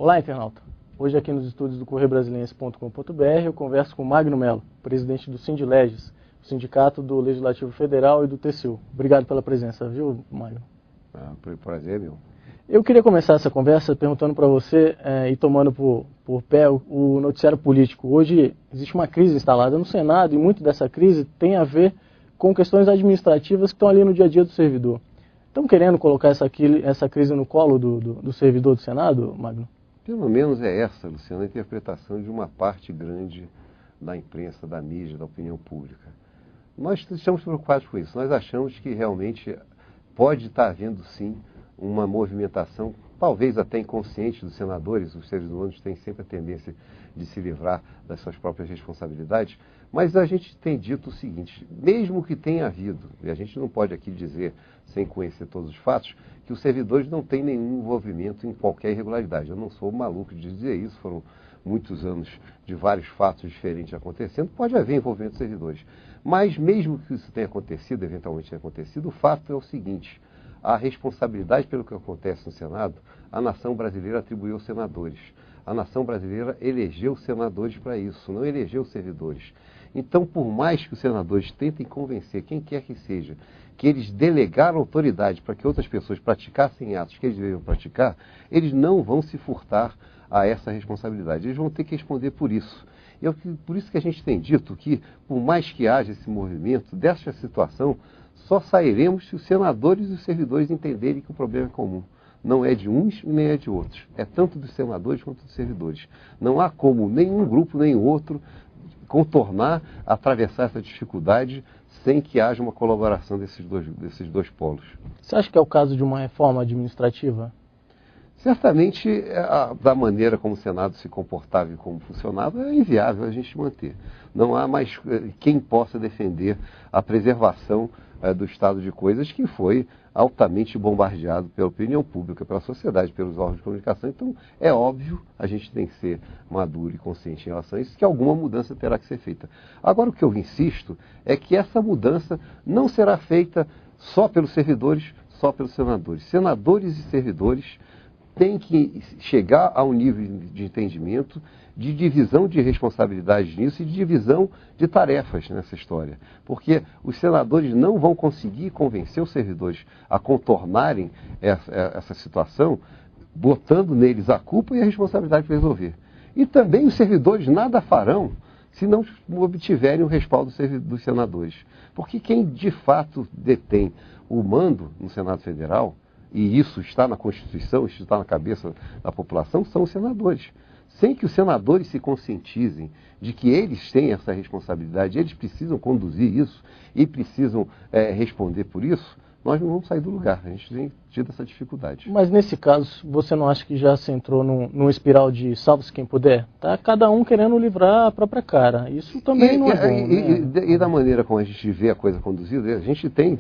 Olá, internauta. Hoje aqui nos estúdios do correiobrasiliense.com.br eu converso com Magno Mello, presidente do Sindileges, o Sindicato do Legislativo Federal e do TCU. Obrigado pela presença, viu, Magno? Prazer, meu. Eu queria começar essa conversa perguntando para você e tomando por pé o noticiário político. Hoje existe uma crise instalada no Senado e muito dessa crise tem a ver com questões administrativas que estão ali no dia a dia do servidor. Estão querendo colocar essa crise no colo do servidor do Senado, Magno? Pelo menos é essa, Luciano, a interpretação de uma parte grande da imprensa, da mídia, da opinião pública. Nós estamos preocupados com isso. Nós achamos que realmente pode estar havendo, sim, uma movimentação, talvez até inconsciente dos senadores. Os seres humanos têm sempre a tendência de se livrar das suas próprias responsabilidades. Mas a gente tem dito o seguinte, mesmo que tenha havido, e a gente não pode aqui dizer, sem conhecer todos os fatos, que os servidores não têm nenhum envolvimento em qualquer irregularidade. Eu não sou maluco de dizer isso, foram muitos anos de vários fatos diferentes acontecendo, pode haver envolvimento dos servidores. Mas mesmo que isso tenha acontecido, eventualmente tenha acontecido, o fato é o seguinte, a responsabilidade pelo que acontece no Senado, a nação brasileira atribuiu aos senadores. A nação brasileira elegeu senadores para isso, não elegeu servidores. Então, por mais que os senadores tentem convencer quem quer que seja, que eles delegaram autoridade para que outras pessoas praticassem atos que eles deveriam praticar, eles não vão se furtar a essa responsabilidade. Eles vão ter que responder por isso. E é por isso que a gente tem dito que, por mais que haja esse movimento, dessa situação, só sairemos se os senadores e os servidores entenderem que o problema é comum. Não é de uns e nem é de outros. É tanto dos senadores quanto dos servidores. Não há como nenhum grupo nem outro contornar, atravessar essa dificuldade sem que haja uma colaboração desses dois polos. Você acha que é o caso de uma reforma administrativa? Certamente, da maneira como o Senado se comportava e como funcionava, é inviável a gente manter. Não há mais quem possa defender a preservação do estado de coisas que foi altamente bombardeado pela opinião pública, pela sociedade, pelos órgãos de comunicação. Então, é óbvio, a gente tem que ser maduro e consciente em relação a isso, que alguma mudança terá que ser feita. Agora, o que eu insisto é que essa mudança não será feita só pelos servidores, só pelos senadores. Senadores e servidores têm que chegar a um nível de entendimento, de divisão de responsabilidades nisso e de divisão de tarefas nessa história. Porque os senadores não vão conseguir convencer os servidores a contornarem essa situação, botando neles a culpa e a responsabilidade para resolver. E também os servidores nada farão se não obtiverem o respaldo dos senadores. Porque quem de fato detém o mando no Senado Federal, e isso está na Constituição, isso está na cabeça da população, são os senadores. Sem que os senadores se conscientizem de que eles têm essa responsabilidade, eles precisam conduzir isso e precisam responder por isso, nós não vamos sair do lugar. A gente tem tido essa dificuldade. Mas nesse caso, você não acha que já se entrou num espiral de salve-se quem puder? Tá cada um querendo livrar a própria cara. Isso também não é bom, né? E da maneira como a gente vê a coisa conduzida, a gente tem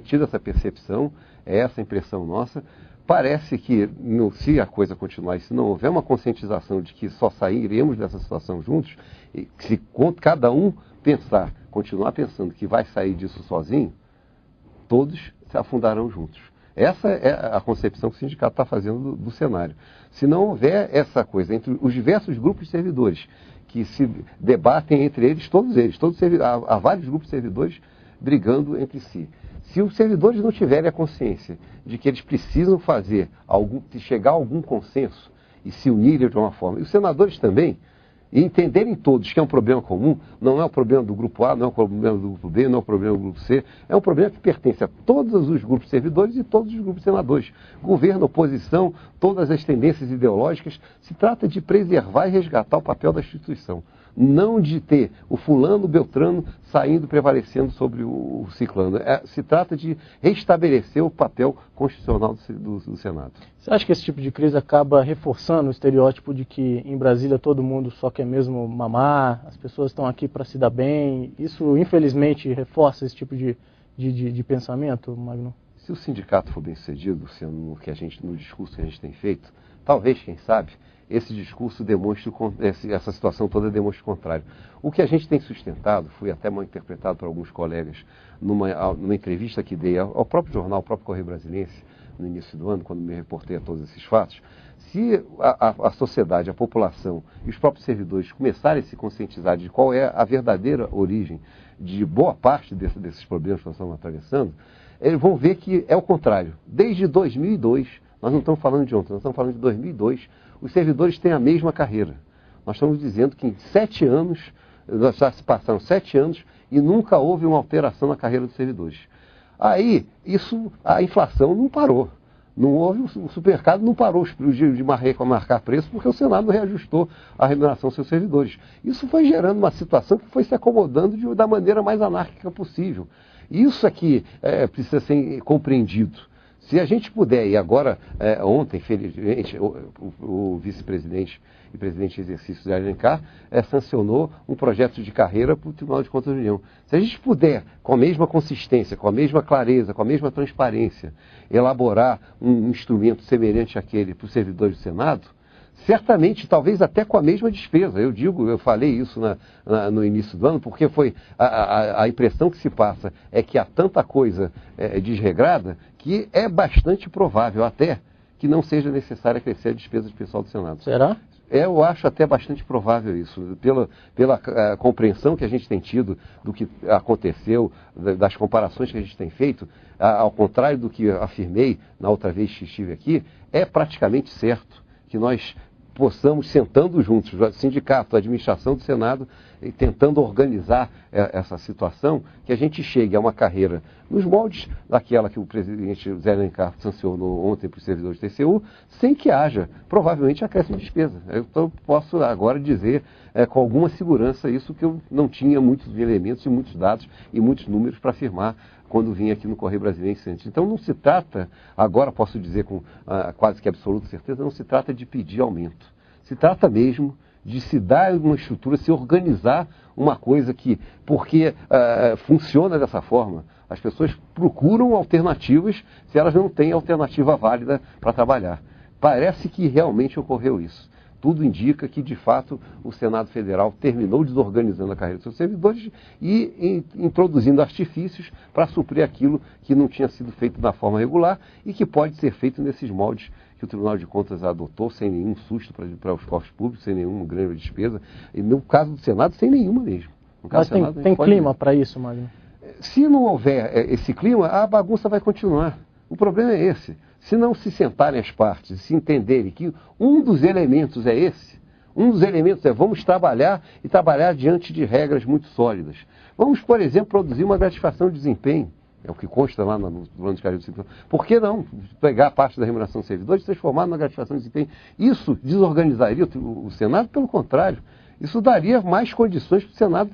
tido essa percepção, essa impressão nossa. Parece que, se a coisa continuar e se não houver uma conscientização de que só sairemos dessa situação juntos, e se cada um continuar pensando que vai sair disso sozinho, todos se afundarão juntos. Essa é a concepção que o sindicato está fazendo do cenário. Se não houver essa coisa entre os diversos grupos de servidores que se debatem entre eles, há vários grupos de servidores brigando entre si. Se os servidores não tiverem a consciência de que eles precisam chegar a algum consenso e se unirem de uma forma, e os senadores também, e entenderem todos que é um problema comum, não é um problema do grupo A, não é um problema do grupo B, não é um problema do grupo C, é um problema que pertence a todos os grupos de servidores e todos os grupos de senadores. Governo, oposição, todas as tendências ideológicas, se trata de preservar e resgatar o papel da instituição. Não de ter o fulano, o beltrano saindo, prevalecendo sobre o ciclano. Se trata de restabelecer o papel constitucional do Senado. Você acha que esse tipo de crise acaba reforçando o estereótipo de que em Brasília todo mundo só quer mesmo mamar, as pessoas estão aqui para se dar bem? Isso, infelizmente, reforça esse tipo de pensamento, Magno? Se o sindicato for bem sucedido, no discurso que a gente tem feito, talvez, quem sabe, esse discurso demonstre, essa situação toda demonstre o contrário. O que a gente tem sustentado, foi até mal interpretado por alguns colegas, numa entrevista que dei ao próprio jornal, ao próprio Correio Brasiliense, no início do ano, quando me reportei a todos esses fatos, se a sociedade, a população e os próprios servidores começarem a se conscientizar de qual é a verdadeira origem de boa parte desses problemas que nós estamos atravessando, eles vão ver que é o contrário. Desde 2002, nós não estamos falando de ontem, nós estamos falando de 2002, os servidores têm a mesma carreira. Nós estamos dizendo que em 7 anos, já se passaram 7 anos e nunca houve uma alteração na carreira dos servidores. Aí, a inflação não parou. Não houve, o supermercado não parou de marcar preço porque o Senado não reajustou a remuneração dos seus servidores. Isso foi gerando uma situação que foi se acomodando da maneira mais anárquica possível. Isso aqui precisa ser compreendido. Se a gente puder, e agora, ontem, felizmente, o vice-presidente e presidente de exercício de Alencar sancionou um projeto de carreira para o Tribunal de Contas da União. Se a gente puder, com a mesma consistência, com a mesma clareza, com a mesma transparência, elaborar um instrumento semelhante àquele para os servidores do Senado, certamente, talvez até com a mesma despesa. Eu falei isso no início do ano, porque foi a impressão que se passa é que há tanta coisa desregrada que é bastante provável até que não seja necessária crescer a despesa de pessoal do Senado. Será? Eu acho até bastante provável isso, pela compreensão que a gente tem tido do que aconteceu, das comparações que a gente tem feito, ao contrário do que afirmei na outra vez que estive aqui, é praticamente certo que nós possamos, sentando juntos, o sindicato, a administração do Senado, e tentando organizar essa situação, que a gente chegue a uma carreira nos moldes daquela que o presidente Zé Alencar sancionou ontem para os servidores do TCU, sem que haja, provavelmente, acréscimo de despesa. Eu posso agora dizer com alguma segurança isso, que eu não tinha muitos elementos e muitos dados e muitos números para afirmar quando vim aqui no Correio Brasiliense antes. Então não se trata, agora posso dizer com quase que absoluta certeza, não se trata de pedir aumento. Se trata mesmo de se dar uma estrutura, se organizar uma coisa porque funciona dessa forma, as pessoas procuram alternativas se elas não têm alternativa válida para trabalhar. Parece que realmente ocorreu isso. Tudo indica que, de fato, o Senado Federal terminou desorganizando a carreira dos seus servidores e introduzindo artifícios para suprir aquilo que não tinha sido feito da forma regular e que pode ser feito nesses moldes que o Tribunal de Contas adotou, sem nenhum susto para os cofres públicos, sem nenhuma grande despesa, e no caso do Senado, sem nenhuma mesmo. Mas tem clima para isso, Magno? Se não houver esse clima, a bagunça vai continuar. O problema é esse. Se não se sentarem as partes, se entenderem que um dos elementos é esse, um dos elementos é vamos trabalhar e trabalhar diante de regras muito sólidas. Vamos, por exemplo, produzir uma gratificação de desempenho, é o que consta lá no plano de carreira do servidor. Por que não pegar a parte da remuneração dos servidores e transformar numa gratificação de desempenho? Isso desorganizaria o Senado? Pelo contrário, isso daria mais condições para o Senado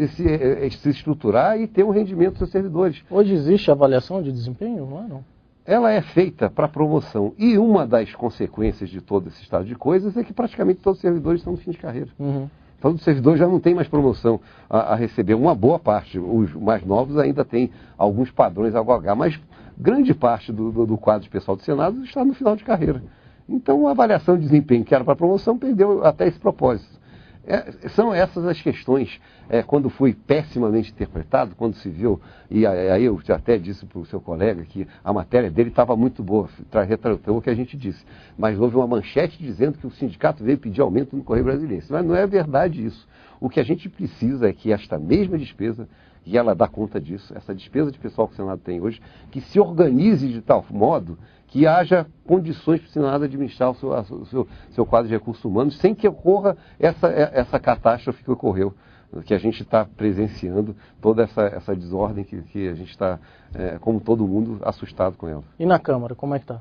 se estruturar e ter um rendimento dos seus servidores. Hoje existe avaliação de desempenho, não é? Não. Ela é feita para promoção. E uma das consequências de todo esse estado de coisas é que praticamente todos os servidores estão no fim de carreira. Uhum. Todos os servidores já não têm mais promoção a receber. Uma boa parte, os mais novos ainda têm alguns padrões a galgar, mas grande parte do quadro de pessoal do Senado está no final de carreira. Então a avaliação de desempenho que era para promoção perdeu até esse propósito. São essas as questões, quando foi pessimamente interpretado, quando se viu, e aí eu até disse para o seu colega que a matéria dele estava muito boa, retratou o que a gente disse, mas houve uma manchete dizendo que o sindicato veio pedir aumento no Correio Brasiliense, mas não é verdade isso. O que a gente precisa é que esta mesma despesa, e ela dá conta disso, essa despesa de pessoal que o Senado tem hoje, que se organize de tal modo que haja condições para o Senado administrar o seu quadro de recursos humanos sem que ocorra essa catástrofe que ocorreu, que a gente está presenciando, toda essa desordem que a gente está, como todo mundo, assustado com ela. E na Câmara, como é que está?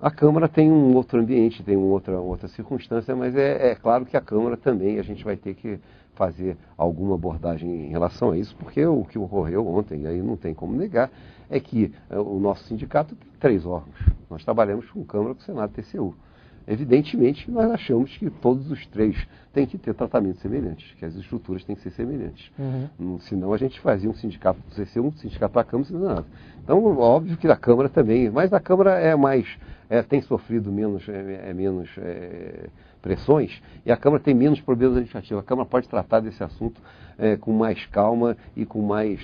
A Câmara tem um outro ambiente, tem outra circunstância, mas é claro que a Câmara também a gente vai ter que fazer alguma abordagem em relação a isso, porque o que ocorreu ontem, e aí não tem como negar, é que o nosso sindicato tem 3 órgãos. Nós trabalhamos com Câmara, com Senado e TCU. Evidentemente, nós achamos que todos os 3 têm que ter tratamentos semelhantes, que as estruturas têm que ser semelhantes. Uhum. Senão a gente fazia um sindicato do TCU, um sindicato da Câmara, sem nada. Então, óbvio que a Câmara também, mas a Câmara tem sofrido menos pressões e a Câmara tem menos problemas administrativos. A Câmara pode tratar desse assunto com mais calma e com mais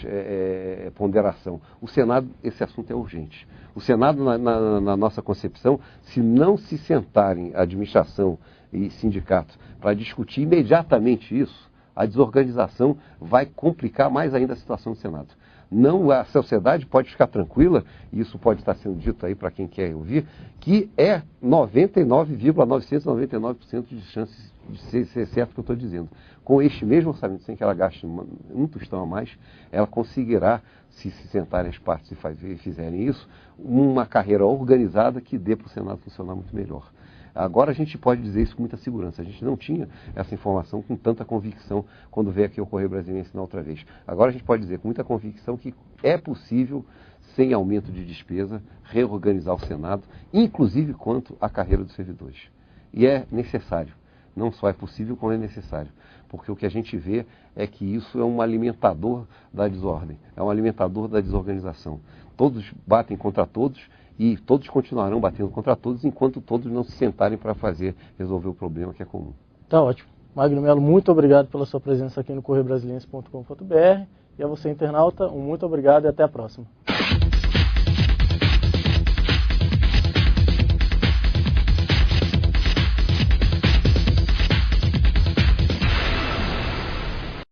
ponderação. O Senado, esse assunto é urgente. O Senado, na nossa concepção, se não se sentarem a administração e sindicatos para discutir imediatamente isso, a desorganização vai complicar mais ainda a situação do Senado. Não, a sociedade pode ficar tranquila, e isso pode estar sendo dito aí para quem quer ouvir, que é 99,999% de chances de ser certo o que eu estou dizendo. Com este mesmo orçamento, sem que ela gaste um tostão a mais, ela conseguirá, se sentarem as partes e fizerem isso, uma carreira organizada que dê para o Senado funcionar muito melhor. Agora a gente pode dizer isso com muita segurança. A gente não tinha essa informação com tanta convicção quando veio aqui o Correio Brasiliense na outra vez. Agora a gente pode dizer com muita convicção que é possível, sem aumento de despesa, reorganizar o Senado, inclusive quanto à carreira dos servidores. E é necessário. Não só é possível, como é necessário. Porque o que a gente vê é que isso é um alimentador da desordem, é um alimentador da desorganização. Todos batem contra todos e todos continuarão batendo contra todos enquanto todos não se sentarem para resolver o problema que é comum. Tá ótimo. Magno Melo, muito obrigado pela sua presença aqui no correiobrasiliense.com.br. E a você, internauta, muito obrigado e até a próxima.